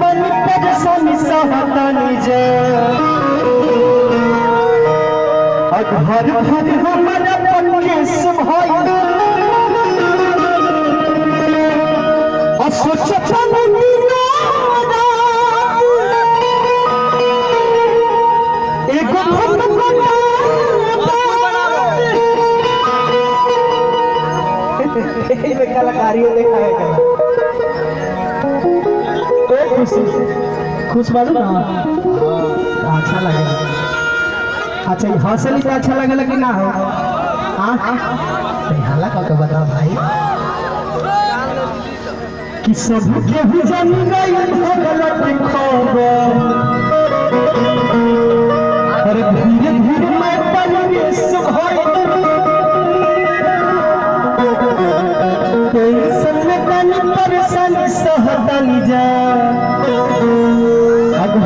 बन परेशानी सहतानी जे घर घर हमारा पकेश भाई सोचतन एगो कलाकारी दिखाएगा खुश बाजू ना अच्छा लगेगा। अच्छा हंसली तो अच्छा लगेगा कि ना हो हाला का बताओ भाई कि सब के भी जान गई गलत खबर अरे धीरे धीरे मैं परिवेश भाई टेंशन में तन परेशानी सहतानी जा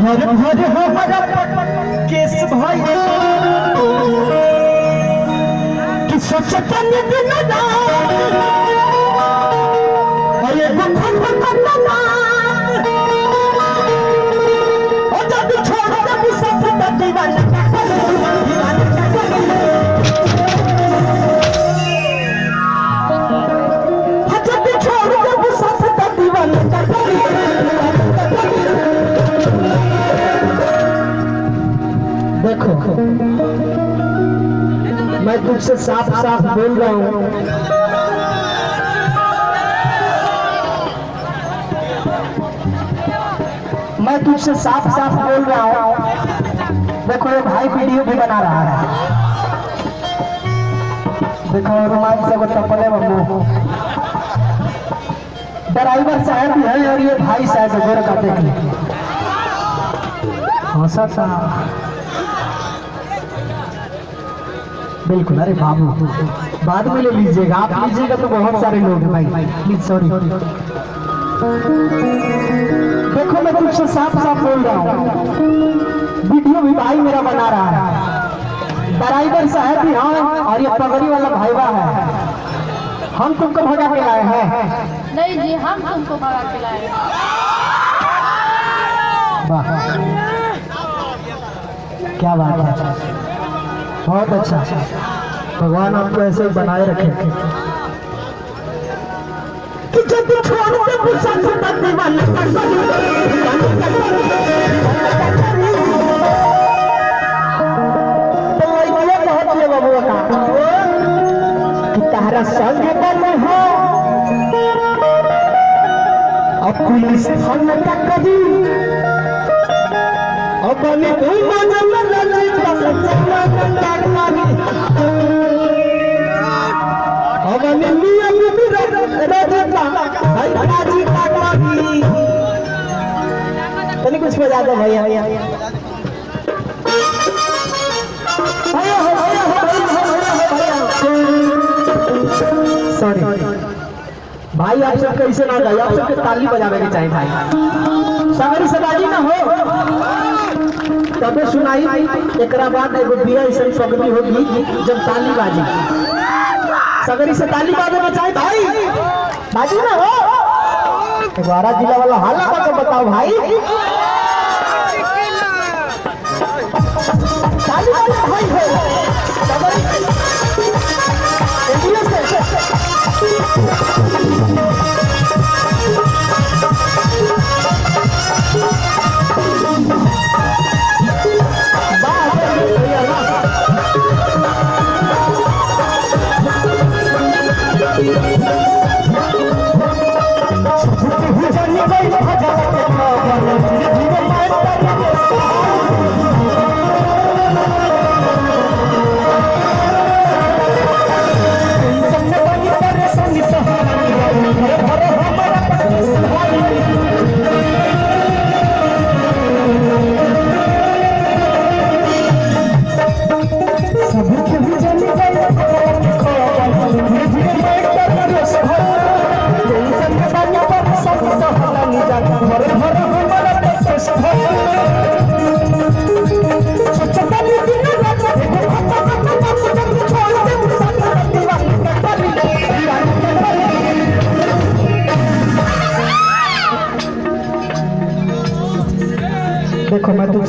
घर घर हमारा केस भाई कि सोचतन दिन अरे जब छोड़ दे सब दीवाना जब छोड़ दे सब दीवाना देखो मैं तुझसे साफ साफ बोल रहा हूँ मैं तुझसे साफ साफ बोल रहा हूँ। देखो ये भाई वीडियो भी बना रहा है देखो रुमाल से वो टपले बम्बू ड्राइवर साहब भी है और ये भाई साहब गोर का देख हंसा था बिल्कुल। अरे बाबू बाद में ले लीजिएगा आप लीजिएगा तो बहुत सारे लोग हैं भाई प्लीज सॉरी। देखो मैं तुमसे साफ साफ बोल रहा हूँ वीडियो भी भाई मेरा बना रहा है ड्राइवर साहब भी हाँ और ये पगड़ी वाला भाईवा है हम तुमको भगा के लाए हैं। नहीं जी हम तुमको भगा के लाए क्या बात है बहुत अच्छा भगवान आपको ऐसे ही बनाए रखे कि जब छोड़ दे गुस्सा दीवाना तो ये बहुत है बाबू का कि तारा संग बने हो अब पुलिस थाना का कभी अब बने तू मनल ललित सच्चा काटमारी अब बने नियम भी रजता भाई काजी काटमारी तनी कुछ बजा दो भैया सॉरी भाई आप सब कैसे ना गाए आप सबके ताली बजाने की चाहिए भाई सगरी से बाजी ना हो तबे सुनाई एक बाद एगो बिया ऐसा पगड़ी होगी जब ताली बाजी सगरी से ताली बाजे बचाए भाई बाजी ना हो 12 जिला वाला हाला का बताओ भाई ताली वाला भाई है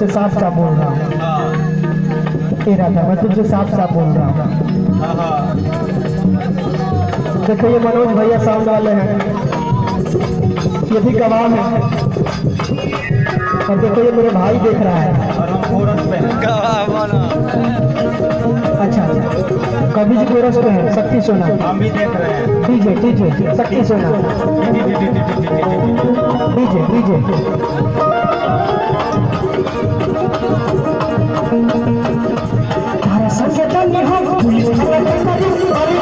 तुझसे साफ साफ बोल रहा हूँ। ए राधा, मैं तुझसे साफ साफ बोल रहा हूँ। देखो ये मनोज भैया साउंड वाले हैं, ये भी गवाह है। और देखो ये मेरे भाई देख रहा है। अच्छा, कभी जी कोरस पे है शक्ति सोना, हम भी देख रहे हैं। डीजे डीजे शक्ति सोना, डीजे डीजे तारा संकेतन में हम पुलिस खबर करी अरे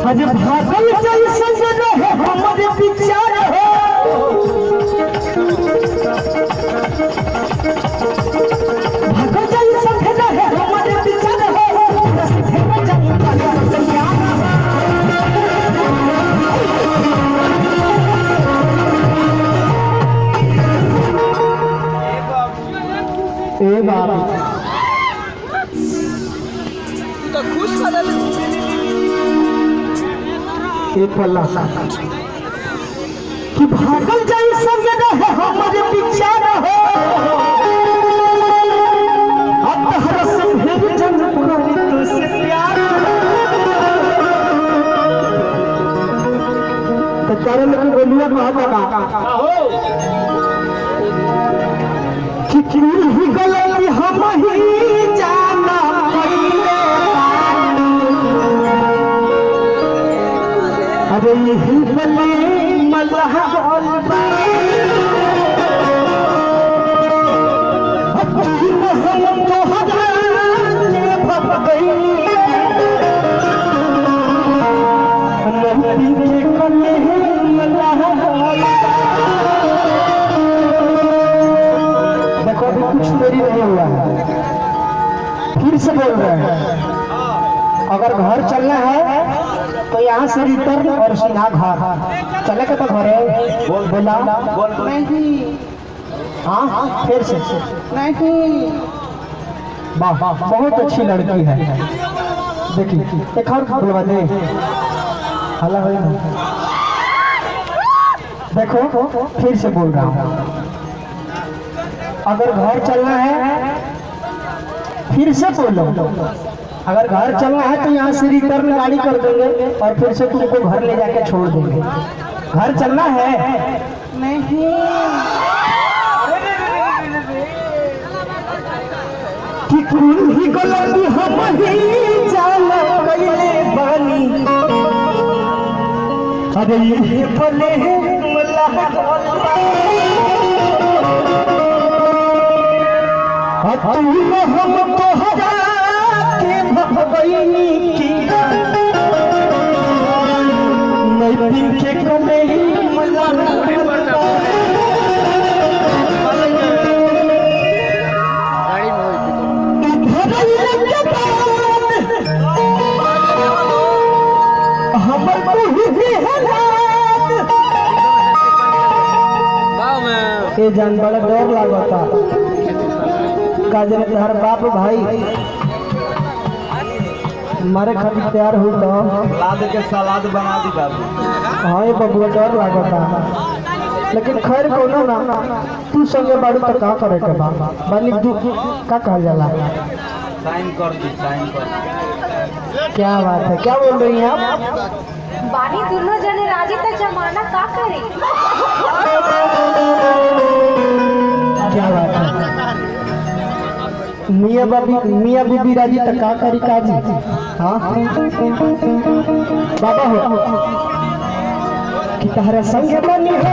अरे भागल जैसे रहे हमारे विचार हो, भागल जैसे रहे हमारे विचार हो, ए बाबा तो खुश कर एक पल्ला कि भागल जैसे रहे हमारे विचार हो, अब हर संभव जन पुरानी तुझसे प्यार तो कारण की बोलिया महात्मा कि क्यों ही गलती हम ही जाना पड़े, अरे यही बने मल्लाह बोलबा हम तो हजाने भग गई नबी के कले मल्लाह देखो अभी कुछ देरी नहीं हुआ है, फिर से बोल रहे हैं अगर घर चलना है तो यहाँ से रिटर्न और सीधा घर चले के तो घर है बोला नहीं। हाँ फिर से नहीं, वाह बहुत अच्छी लड़की है। देखिए एक और बुलवा दे हला हो देखो फिर से बोल रहा हूँ अगर घर चलना है फिर से बोलो, अगर घर चलना है तो यहाँ से रिटर्न गाड़ी कर देंगे और फिर से तुमको घर ले जाके छोड़ देंगे। घर चलना है नहीं कि कौन ही गलती हम ही जाना कइले बानी, अरे ये बोले मल्लाह हम तो हजा के भगवैनी की नई के कले ये जान बड़ा डर लागता काजल हर बाप भाई मारे खातिर तैयार हुई तो लाद के सलाद बना दी बाबू। हाँ ये बबुआ डर लागता लेकिन खैर कोनो ना तू संगे बाड़ू तो का करे के बा बानी तू का कहल जाला साइन कर दी साइन कर। क्या बात है, क्या बोल रही हैं आप? बानी दोनों जने राजी त जमाना का करे। क्या बात है। मियाँ बीबी राजी तक का करी काजी। हाँ बाबा हो कि तहरा संग बनी हो